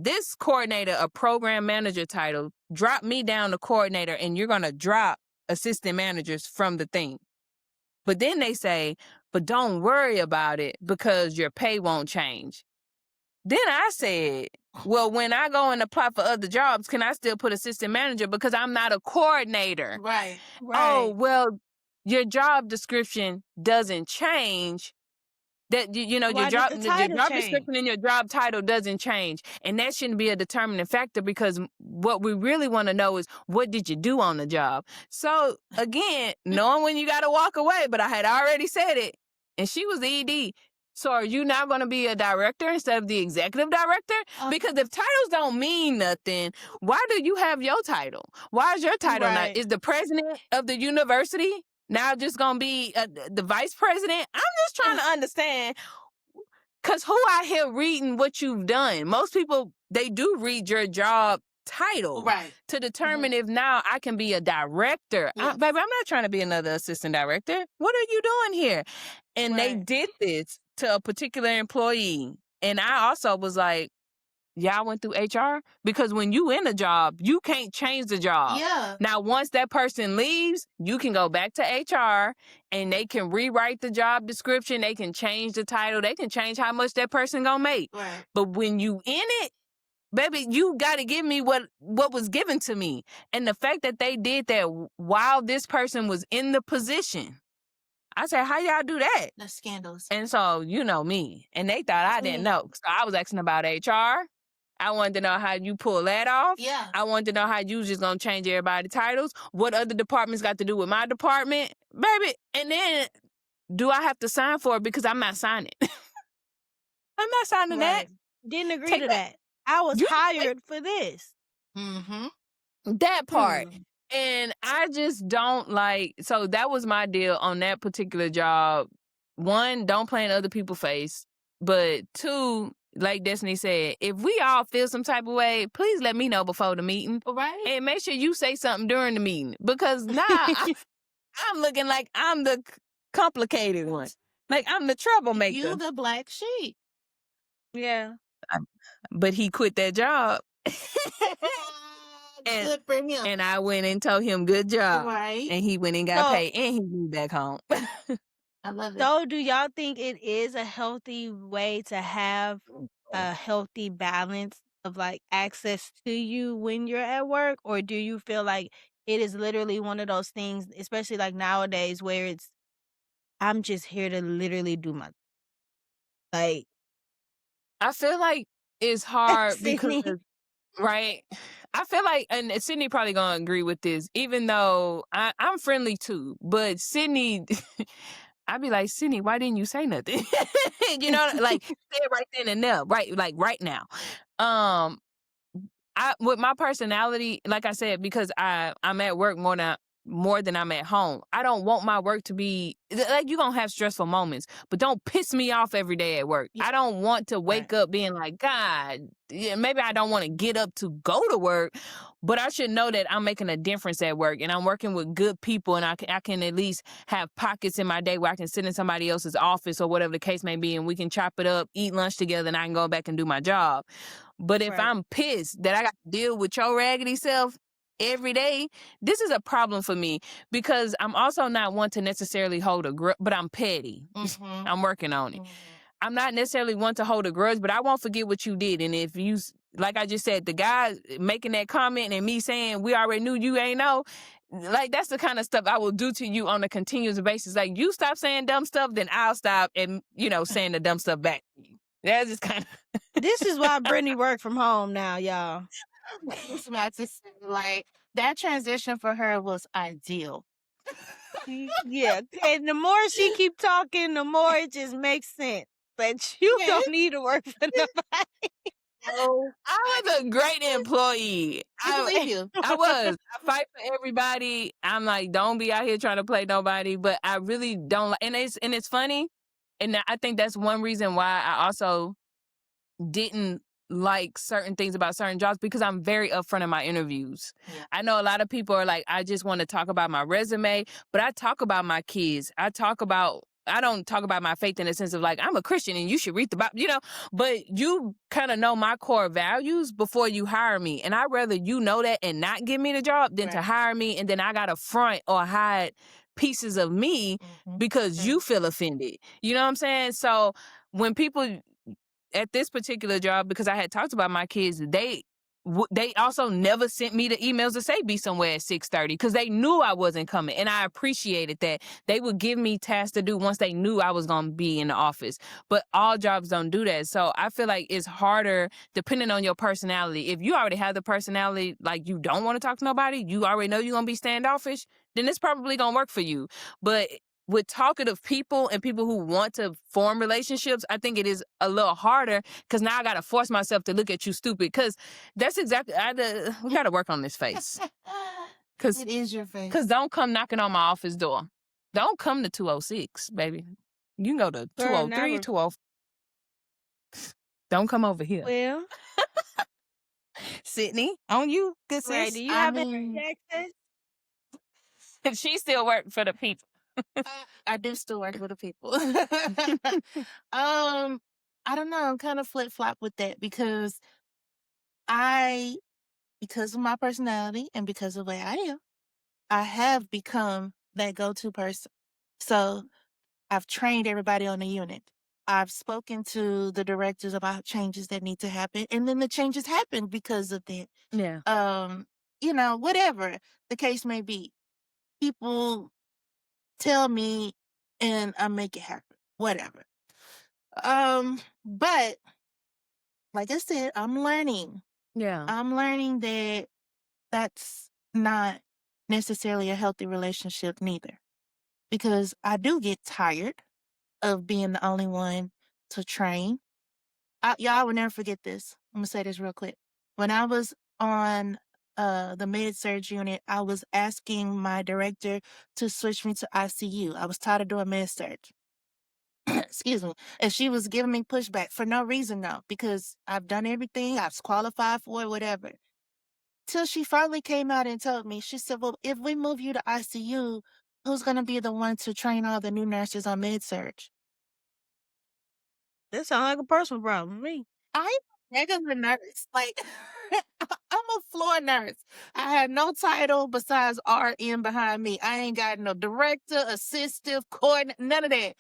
this coordinator a program manager title, drop me down to coordinator, and you're going to drop assistant managers from the thing. But then they say, but don't worry about it because your pay won't change. Then I said, well, when I go and apply for other jobs, can I still put assistant manager because I'm not a coordinator? Right. Oh, well, your job description doesn't change. That your job description and your job title doesn't change, and that shouldn't be a determining factor because what we really want to know is what did you do on the job. So again, knowing when you got to walk away, but I had already said it, and she was the ED. So are you now going to be a director instead of the executive director? Because if titles don't mean nothing, why do you have your title? Why is your title not? Is the president of the university now just going to be the vice president? I'm just trying to understand, because who out here reading what you've done? Most people they do read your job title to determine if now I can be a director. Yes. Baby, I'm not trying to be another assistant director. What are you doing here? And they Right. did this to a particular employee. And I also was like, y'all went through HR? Because when you in a job, you can't change the job. Yeah. Now, once that person leaves, you can go back to HR and they can rewrite the job description. They can change the title. They can change how much that person gonna make. Right. But when you in it, baby, you got to give me what was given to me. And the fact that they did that while this person was in the position, I said, how y'all do that? That's scandalous. And so, you know me. And they thought I didn't know. So I was asking about HR. I wanted to know how you pull that off. Yeah. I wanted to know how you just going to change everybody's titles. What other departments got to do with my department? Baby, and then do I have to sign for it because I'm not signing? I'm not signing that. Didn't agree Take to that. that. I was You- hired for this. Mm-hmm. That part. And I just don't like, so that was my deal on that particular job. One, don't play in other people's face. But two, like Destiny said, if we all feel some type of way, please let me know before the meeting. Right. And make sure you say something during the meeting. Because now I'm looking like I'm the complicated one. Like I'm the troublemaker. You the black sheep. Yeah. But he quit that job. Good for him. And I went and told him good job. Right. And he went and got So- paid. And he moved back home. I love it. So, do y'all think it is a healthy way to have a healthy balance of like access to you when you're at work? Or do you feel like it is literally one of those things, especially like nowadays, where it's, I'm just here to literally do my, like, I feel like it's hard Sydney. because, right? I feel like, and Sydney probably gonna agree with this, even though I'm friendly too, but Sydney, I'd be like, Sydney, why didn't you say nothing? You know, like say it right then and there, right? Like right now. With my personality, like I said, because I'm at work more than I'm at home. I don't want my work to be like, you're gonna have stressful moments, but don't piss me off every day at work. Yeah. I don't want to wake up being like, God, yeah, maybe I don't want to get up to go to work, but I should know that I'm making a difference at work and I'm working with good people, and I can at least have pockets in my day where I can sit in somebody else's office or whatever the case may be, and we can chop it up, eat lunch together, and I can go back and do my job. But if Right. I'm pissed that I got to deal with your raggedy self every day, this is a problem for me, because I'm also not one to necessarily hold a grudge, but I'm petty. Mhm. I'm working on it. Mhm. I'm not necessarily one to hold a grudge, but I won't forget what you did. And if you, like I just said, the guy making that comment and me saying, we already knew you ain't know, like that's the kind of stuff I will do to you on a continuous basis. Like you stop saying dumb stuff, then I'll stop and, saying the dumb stuff back to you. That's just kind of. This is why Brittany work from home now, y'all. I was about to say, like, that transition for her was ideal. Yeah, and the more she keep talking, the more it just makes sense. But you Yeah. don't need to work for nobody. Oh, I was a great employee. I believe you. I was. I fight for everybody. I'm like, don't be out here trying to play nobody. But I really don't like, and it's funny. And I think that's one reason why I also didn't like certain things about certain jobs, because I'm very upfront in my interviews. Yeah. I know a lot of people are like, I just want to talk about my resume, but I talk about my kids. I don't talk about my faith in the sense of like, I'm a Christian and you should read the Bible, but you kind of know my core values before you hire me. And I'd rather you know that and not give me the job than to Right. hire me and then I got to front or hide pieces of me Mhm. because you feel offended. You know what I'm saying? So when people at this particular job, because I had talked about my kids, they also never sent me the emails to say be somewhere at 6:30 because they knew I wasn't coming. And I appreciated that. They would give me tasks to do once they knew I was going to be in the office. But all jobs don't do that. So I feel like it's harder depending on your personality. If you already have the personality, like you don't want to talk to nobody, you already know you're going to be standoffish, then it's probably going to work for you. But with talkative people and people who want to form relationships, I think it is a little harder because now I got to force myself to look at you stupid, because that's exactly, we got to work on this face. Cause, It is your face. Because don't come knocking on my office door. Don't come to 206, baby. You can go to Girl, 203, never. 204. Don't come over here. Well, Sydney, on you, good Right. sis. Do you I have any mean, access? She still working for the people. I do still work with the people. I don't know. I'm kind of flip flop with that because I, because of my personality and because of the way I am, I have become that go to person. So I've trained everybody on the unit. I've spoken to the directors about changes that need to happen, and then the changes happen because of that. Yeah. Whatever the case may be, people tell me and I make it happen. Whatever. But like I said, I'm learning. Yeah. I'm learning that that's not necessarily a healthy relationship neither. Because I do get tired of being the only one to train. Y'all will never forget this. I'm gonna say this real quick. When I was on the med surg unit, I was asking my director to switch me to ICU. I was tired of doing med surg. Excuse me. And she was giving me pushback for no reason though, because I've done everything, I've qualified for it, whatever. Till she finally came out and told me, she said, well, if we move you to ICU, who's gonna be the one to train all the new nurses on med surg? That sounds like a personal problem to me. I'm a regular nurse. Like, I'm a floor nurse. I had no title besides RN behind me. I ain't got no director, assistive, coordinator, none of that.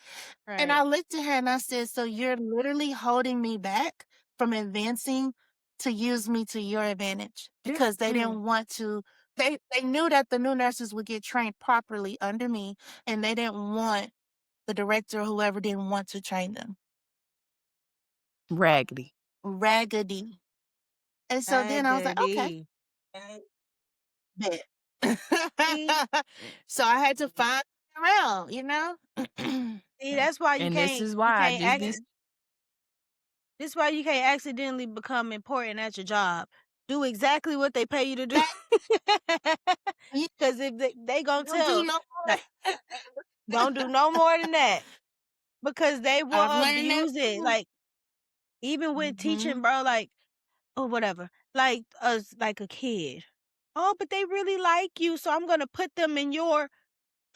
And I Right. looked at her and I said, so you're literally holding me back from advancing to use me to your advantage because they didn't want to. They knew that the new nurses would get trained properly under me, and they didn't want the director or whoever didn't want to train them. Raggedy. Raggedy. And so then I was like, okay, Agony. bet. See, So I had to find around, see, that's why you And this can't is you why can't this this is why you can't accidentally become important at your job. Do exactly what they pay you to do. You Because if they gonna don't do tell, no like, more. don't do no more than that. Because they will I've learned that abuse it. too. Like, even with teaching, bro, like, or whatever. Like us, like a kid. Oh, but they really like you, so I'm gonna put them in your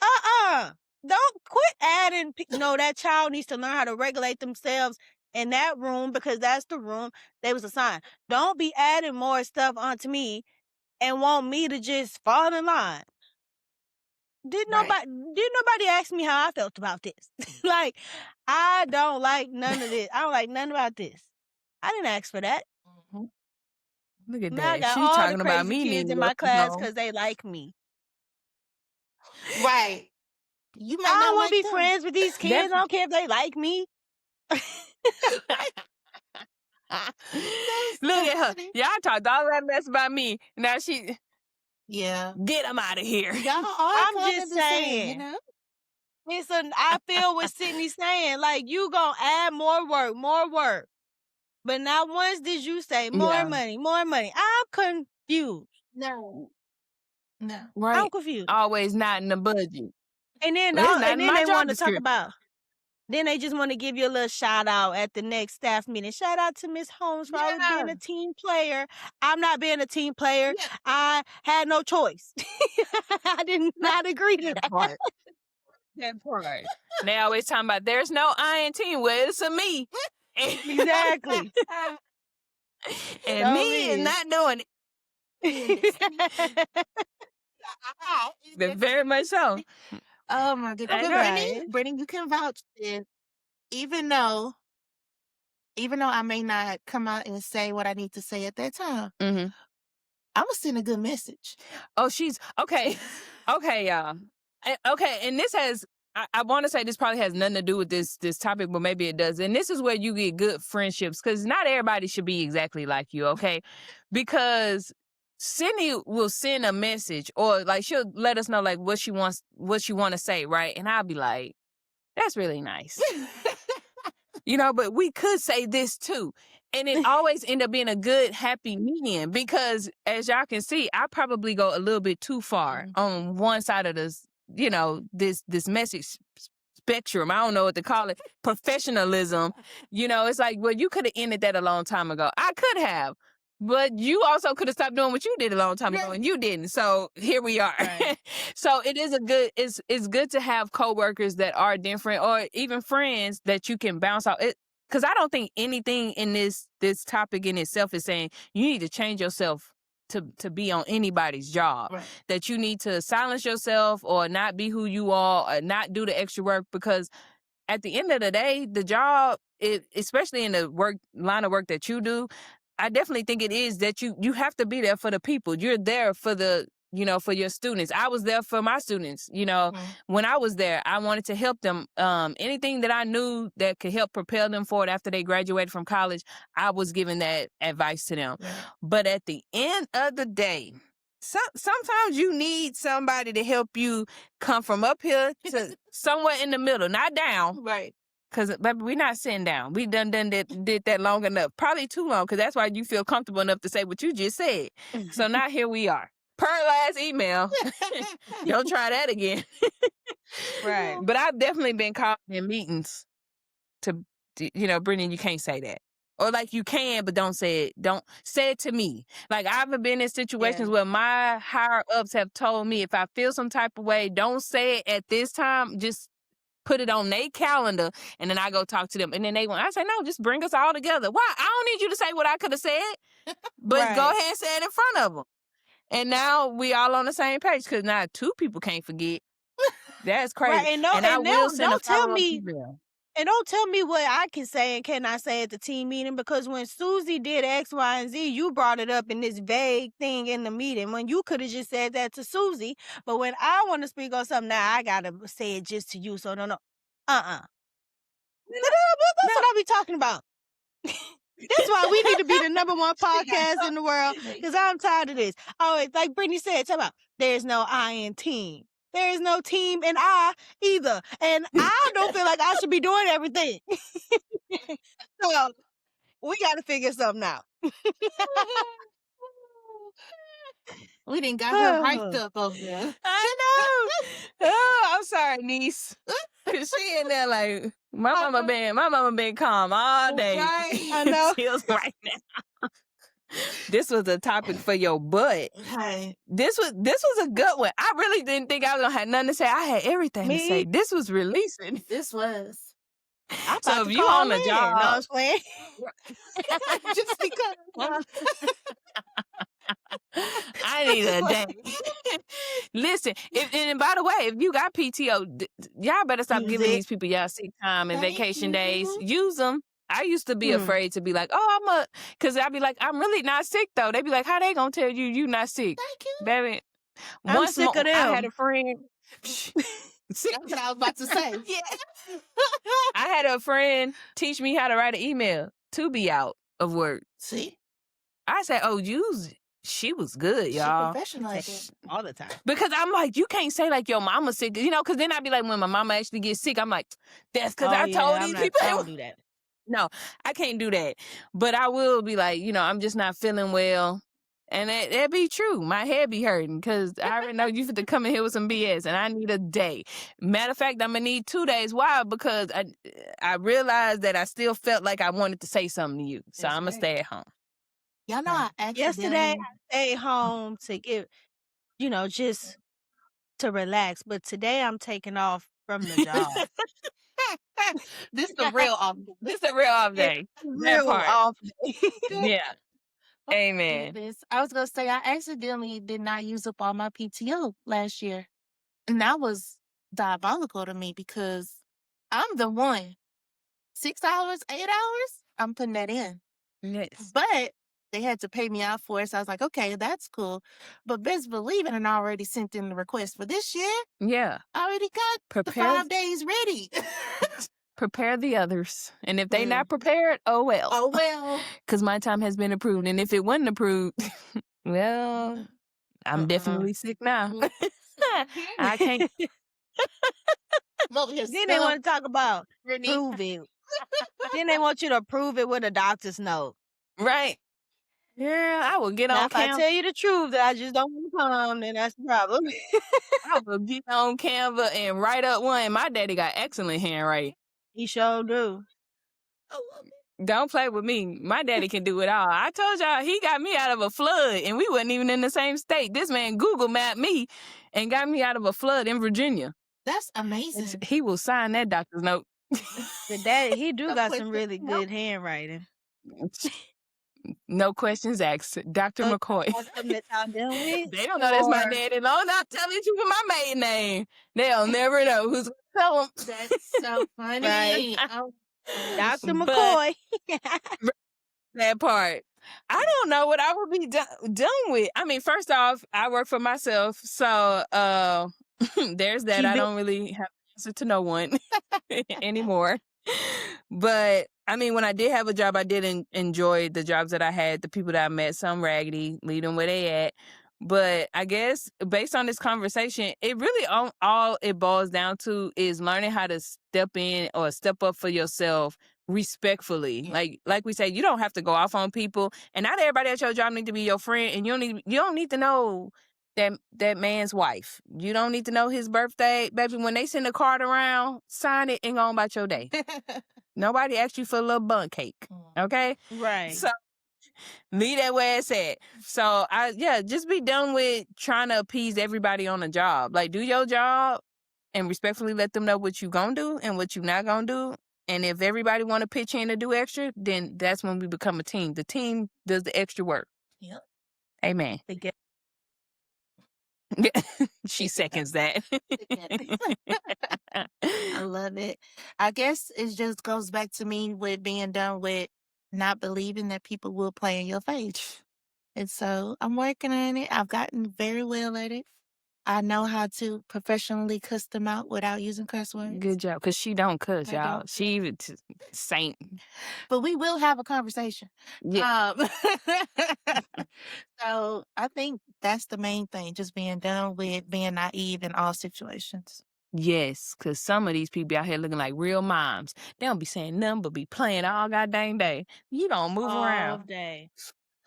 Don't quit adding. No, that child needs to learn how to regulate themselves in that room because that's the room they was assigned. Don't be adding more stuff onto me and want me to just fall in line. Did Right. nobody ask me how I felt about this? Like, I don't like none of this. I don't like nothing about this. I didn't ask for that. Mhm. look at Now I that. got She all the talking about crazy me kids needing in to go my class home. because they like me. Right. You I might don't not want like to be them. friends with these kids. I don't care if they like me. Look at her. funny. Y'all talked all that mess about me. Now she Yeah. get them out of here. Y'all are I'm kind just of the same, saying. I feel what Sydney's saying. Like, you gonna add more work, more work. But not once did you say more Yeah. money, more money. I'm confused. No. No. I'm Right. confused. Always not in the budget. And then Well, it's not in my they job want to talk description. about. Then they just want to give you a little shout out at the next staff meeting. Shout out to Miss Holmes for always being Yeah. a team player. I'm not being a team player. Yeah. I had no choice. I did not agree to That that. part. That part. They always talking about there's no I in team. Well, it's a me. Exactly. And So me is not doing it. Very much so. Oh my goodness. I But know. Right. Brittany, you can vouch this. Even though I may not come out and say what I need to say at that time, Mm-hmm. I'm gonna send a good message. Oh, she's okay. Okay, y'all. Okay, and this has I want to say this probably has nothing to do with this topic, but maybe it does. And this is where you get good friendships because not everybody should be exactly like you, okay? Because Sydney will send a message or like she'll let us know like what she want to say, right? And I'll be like, that's really nice. But we could say this too. And it always end up being a good, happy medium because as y'all can see, I probably go a little bit too far on one side of this, this message spectrum. I don't know what to call it. Professionalism. It's like, well, you could have ended that a long time ago. I could have. But you also could have stopped doing what you did a long time ago, and you didn't. So here we are. Right. So it is it's good to have coworkers that are different, or even friends that you can bounce off it. Because I don't think anything in this topic in itself is saying you need to change yourself to be on anybody's job. Right. That you need to silence yourself or not be who you are or not do the extra work, because at the end of the day, the job, especially in the line of work that you do, I definitely think it is that you have to be there for the people. You're there for for your students. I was there for my students. When I was there, I wanted to help them. Anything that I knew that could help propel them forward after they graduated from college, I was giving that advice to them. Right. But at the end of the day, sometimes you need somebody to help you come from up here to somewhere in the middle, not down. Right. Because, baby, we're not sitting down. We did that long enough. Probably too long, because that's why you feel comfortable enough to say what you just said. So now here we are. Per last email. Don't try that again. Right. But I've definitely been called in meetings to, Brendan, you can't say that. Or like you can, but don't say it. Don't say it to me. Like I've been in situations where my higher ups have told me if I feel some type of way, don't say it at this time. Just put it on their calendar, and then I go talk to them. And then I say, no, just bring us all together. Why? I don't need you to say what I could have said, but go ahead and say it in front of them. And now we all on the same page, because now 2 people can't forget. That's crazy. Right. And I will send a tell follow-up me. email. And don't tell me what I can say and cannot say at the team meeting, because when Susie did X, Y, and Z, you brought it up in this vague thing in the meeting when you could have just said that to Susie. But when I want to speak on something, now I got to say it just to you. So no. That's what I be talking about. That's why we need to be the number 1 podcast in the world, because I'm tired of this. Oh, like Brittany said, talk about there's no I in team. There is no team in I either. And I don't feel like I should be doing everything. So we got to figure something out. We didn't got her hyped up over there. I know. Oh, I'm sorry, niece. Cause she in there like my mama been calm all day. Right. I know. Feels right now. This was a topic for your butt. Hey. This was a good one. I really didn't think I was gonna have nothing to say. I had everything to say. This was releasing. This was. So if you on the job, no, I was playing. Just because. I need a day. Listen, and by the way, if you got PTO, y'all better stop Use giving it. these people y'all sick time and Right. vacation days. Use them. I used to be afraid to be like, oh, because I'd be like, I'm really not sick though. They'd be like, how they gonna tell you not sick? Thank you. Baby, I'm sick of them. I had a friend. That's what I was about to say. Yeah. I had a friend teach me how to write an email to be out of work. See? I said, oh, use it. She was good, y'all. She professional at it. All the time. Because I'm like, you can't say like your mama sick, because then I'd be like, when my mama actually gets sick, I'm like, that's because I told these people. I don't do that. No, I can't do that. But I will be like, I'm just not feeling well. And that be true. My head be hurting because I already know you fit to come in here with some BS and I need a day. Matter of fact, I'm going to need 2 days. Why? Because I realized that I still felt like I wanted to say something to you. So I'm going to stay at home. Y'all know I accidentally... Yesterday, I stayed home to get, just to relax. But today, I'm taking off from the job. This the real off. This is a real off day. Real off day. Yeah. Amen. I was going to say, I accidentally did not use up all my PTO last year. And that was diabolical to me because I'm the one. 6 hours, 8 hours, I'm putting that in. Yes. But they had to pay me out for it. So I was like, okay, that's cool. But best believe it, and I already sent in the request for this year. Yeah. I already got the 5 days ready. Prepare the others. And if they not prepared, oh well. Oh well. Because my time has been approved. And if it wasn't approved, well, I'm definitely sick now. I can't. Then they want to talk about prove it. Then they want you to prove it with a doctor's note. Right. Yeah, I will get Now, on if I tell you the truth that I just don't want to come, then that's the problem. I will get on Canva and write up one. My daddy got excellent handwriting. He sure do. Don't play with me. My daddy can do it all. I told y'all he got me out of a flood and we wasn't even in the same state. This man Google mapped me and got me out of a flood in Virginia. That's amazing. He will sign that doctor's note. But daddy, he do Don't got put some the- really Nope. good handwriting. No questions asked. Dr. McCoy. Something that y'all dealing with? They don't know that's my Or- daddy. No, not telling you my maiden name. They'll never know who's gonna tell them. That's so funny. Right. Oh, Dr. But- McCoy. That part. I don't know what I would be done with. I mean, first off, I work for myself, so there's that. I don't really have an answer to no one anymore. But I mean, when I did have a job, I did enjoy the jobs that I had, the people that I met. Some raggedy, leave them where they at. But I guess based on this conversation, it really all it boils down to is learning how to step in or step up for yourself respectfully. Yeah. Like we say, you don't have to go off on people, and not everybody at your job need to be your friend, and you don't need to know that man's wife. You don't need to know his birthday, baby. When they send a card around, sign it and go on about your day. Nobody asked you for a little bun cake, okay? Right. So leave that where it's at. So just be done with trying to appease everybody on the job. Like, do your job and respectfully let them know what you gonna do and what you not gonna do. And if everybody want to pitch in to do extra, then that's when we become a team. The team does the extra work. Yep. Amen. They get- She seconds that. I love it. I guess it just goes back to me with being done with not believing that people will play in your face. And so I'm working on it. I've gotten very well at it. I know how to professionally cuss them out without using curse words. Good job, because she don't cuss, I y'all. don't. She even saint. But we will have a conversation. Yeah. So I think that's the main thing, just being done with being naive in all situations. Yes, because some of these people out here looking like real moms. They don't be saying nothing but be playing all goddamn day. You don't move all around. day.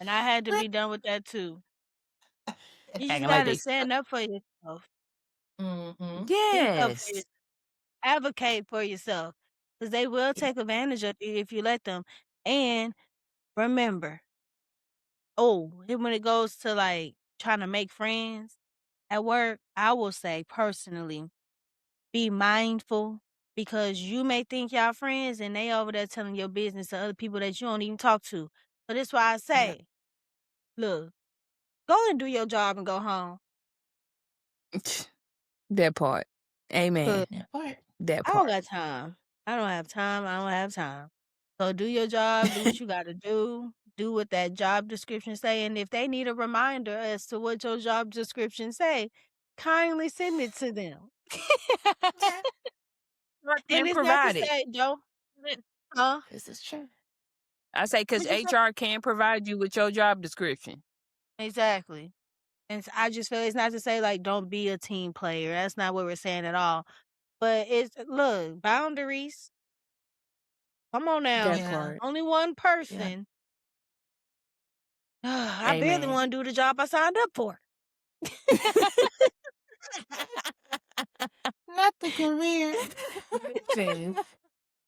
And I had to be done with that too. You just Acting like gotta they stand up for yourself. Mm-hmm. Speak up for Yes. yourself. Advocate for yourself. Because they will take advantage of you if you let them. And remember, when it goes to like trying to make friends at work, I will say personally, be mindful because you may think y'all friends and they over there telling your business to other people that you don't even talk to. So that's why I say, look, go and do your job and go home. That part. Amen. Good. That part. That I don't part. got time. I don't have time. So do your job, do what you gotta do what that job description say. And if they need a reminder as to what your job description say, kindly send it to them. And And it's not to provide it. say don't huh? This is true. I say because What you say? HR can provide you with your job description. Exactly. And I just feel it's not to say like don't be a team player. That's not what we're saying at all. But it's look, boundaries. Come on now. That Yeah. part. Only one person. I barely Amen. want to do the job I signed up for. Not the career.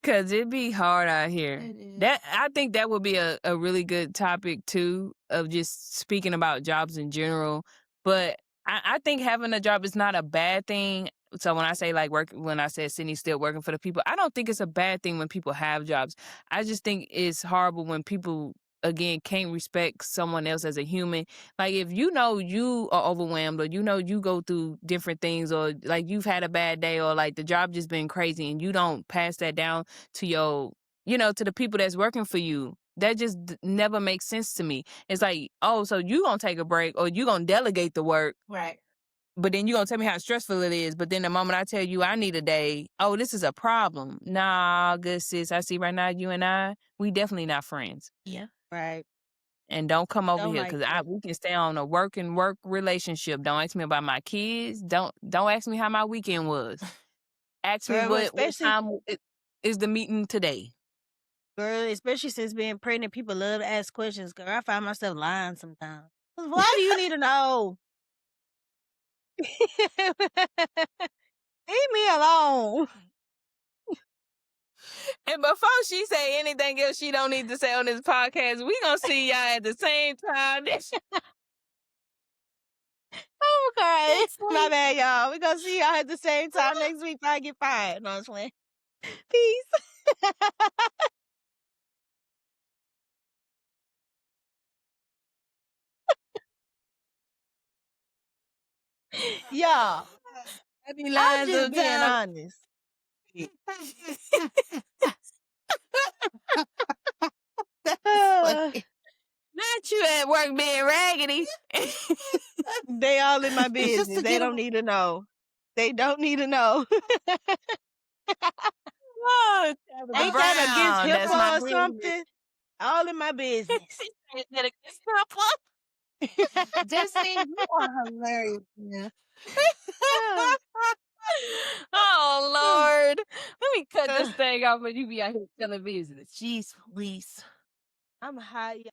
Because it be hard out here. It is. I think that would be a really good topic too, of just speaking about jobs in general. But I think having a job is not a bad thing. So when I say like when I said Sydney's still working for the people, I don't think it's a bad thing when people have jobs. I just think it's horrible when people, again, can't respect someone else as a human. Like if you know you are overwhelmed or you know you go through different things or like you've had a bad day or like the job just been crazy and you don't pass that down to to the people that's working for you. That just never makes sense to me. It's like, oh, so you gonna take a break or you gonna delegate the work, Right. but then you gonna tell me how stressful it is. But then the moment I tell you I need a day, oh, this is a problem. Nah, good sis. I see right now you and we definitely not friends. Yeah. Right. And don't come over Don't here like because that. we can stay on a work relationship. Don't ask me about my kids. Don't ask me how my weekend was. Ask me Girl, what especially time is the meeting today. girl, especially since being pregnant, people love to ask questions. Girl, I find myself lying sometimes. 'Cause why do you need to know? Leave me alone. And before she say anything else she don't need to say on this podcast, we gonna see y'all at the same time. Oh, okay. It's My like, bad, y'all. We gonna see y'all at the same time next week before I get fired. No, I'm just playing. Peace. Y'all, I be I'm lying just being sometimes. honest. That's Uh, funny. Not you at work being raggedy. They all in my It's just business. to They get don't need to know. They don't need to know. Oh, Tabitha Ain't that against Brown, that's my HIPAA or business. something? All in my business. Is that against HIPAA? Justine, you are hilarious, man. Oh Lord. Let me cut Uh, this thing off when you be out here telling business. Jeez, please. I'm high.